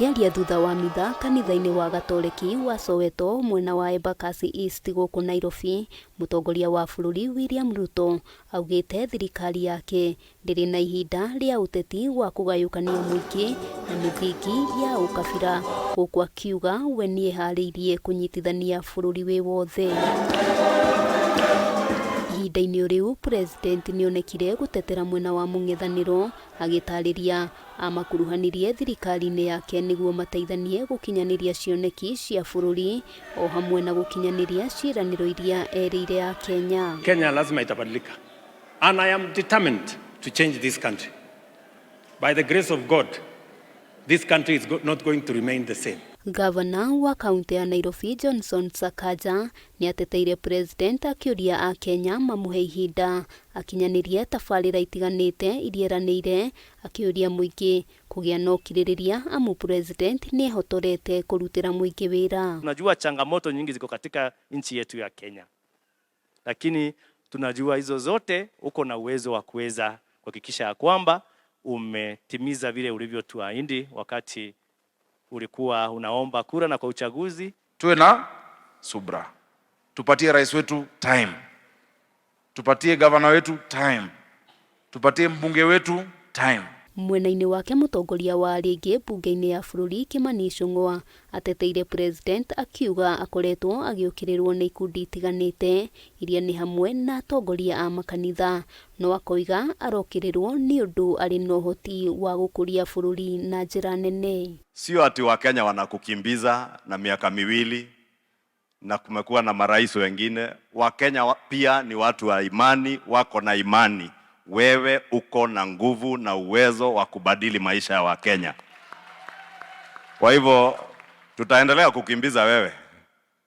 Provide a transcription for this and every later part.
Akiaria thutha wa mitha kanitha-ini wa Gatoleki wa Soweto mwena wa Embakasi East guku Nairobi, mutongoria wa bururi William Ruto augite thirikari yake ndiri na ihinda ria uteti wa kugayukania muingi na mithingi ya ukabira, guku akiuga we niehariirie kunyitithania bururi wi wothe. Ihinda-ini riu president nionekire gutetera mwena wa mung'ethaniro agitariria amakuruhanirie thirikari-ini yake niguo mateithanie gukinyaniria cioneki cia bururi o hamwe na gukinyaniria ciiraniro iria erire ya Kenya. Kenya lazima itabadilika, and I am determined to change this country. By the grace of God, this country is not going to remain the same. Gavana wa kaunti ya Nairobi Johnson Sakaja ni ateteire president akiuria a Kenya mamuhe ihinda akinyanirie tabarira itiganite irieranire, akiuria muingi kugia no kiririria amu president ni ehotorete kurutira muingi wira. Tunajua changamoto nyingi ziko katika nchi yetu ya Kenya, lakini tunajua hizo zote uko na uwezo wa kuweza kuhakikisha ya kwamba umetimiza vile ulivyotuahidi wakati ulikuwa unaomba kura na kwa uchaguzi. Tuwe na subra, tupatie rais wetu time, tupatie gavana wetu time, tupatie mbunge wetu time. Mwena-ini wake mutongoria wa ringi bunge-ini ya bururi Kimani Ichung'wa ateteire president akiuga akoretwo agiukirirwo ni ikundi itiganite iria ni hamwe na atongoria a makanitha, no akoiga arokirirwo ni undu ari na uhoti wa gukuria bururi na njira nene. Sio ati wa Kenya wanakukimbiza na miaka miwili na kumekuwa na marais wengine. Wa Kenya pia ni watu wa imani, wako na imani. Wewe uko na nguvu na uwezo wa kubadili maisha ya Wakenya. Kwa hivyo tutaendelea kukimbiza wewe.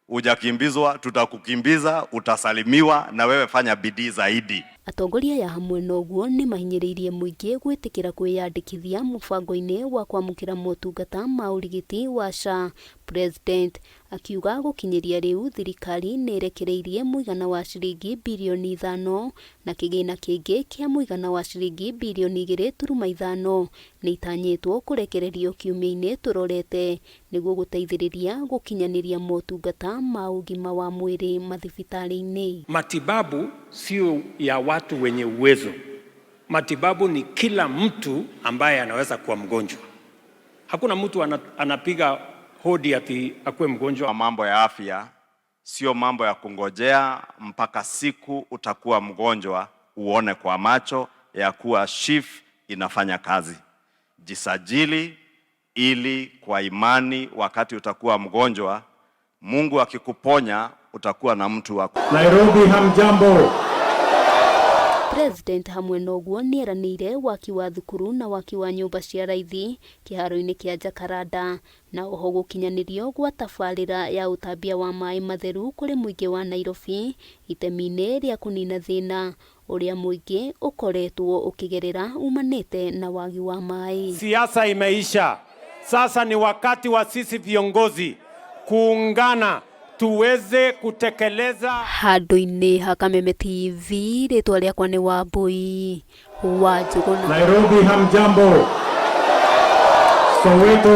Ujakimbizwa, tutakukimbiza, utasalimiwa, na wewe fanya bidii zaidi. Atongoria ya hamwe noguo ni mahinyiriirie muingi gwitikira kwiyandikithia mubango-ini wa kwamukira motungata ma urigiti wa SHA. President akiuga gukinyiria riu thirikari ni irekereirie muigana wa ciringi bilioni 5 na kigina kingi kia muigana wa ciringi bilioni 2.5 ni itanyitwo kurekererio kiumia-ini turorete niguo guteithiriria gukinyaniria motungata ma ugima wa mwiri mathibitari-ini. Matibabu sio ya watu wenye uwezo. Matibabu ni kila mtu ambaye anaweza kuwa mgonjwa. Hakuna mtu anapiga hodi ati akuwe mgonjwa. Mambo ya afya sio mambo ya kungojea mpaka siku utakuwa mgonjwa uone kwa macho ya kuwa SHIF inafanya kazi. Jisajili ili kwa imani wakati utakuwa mgonjwa, Mungu akikuponya utakuwa na mtu wako. Nairobi hamjambo. President hamwe noguo nieranire waki wa thukuru na waki wa nyumba cia raithi kiharo-ini kia Jakaranda na oho gukinyanirio gwa tabarira ya utambia wa mai matheru kuri muingi wa Nairobi itemi-ini ria kunina thina uria muingi ukoretwo ukigerera umanite na wagi wa mai. Siasa imeisha. Sasa ni wakati wa sisi viongozi kuungana tuweze kutekeleza. Handu-ini ha Kameme TV, ritwa riakwa ni Wambui wa Njuguna. Nairobi hamjambo. Soweto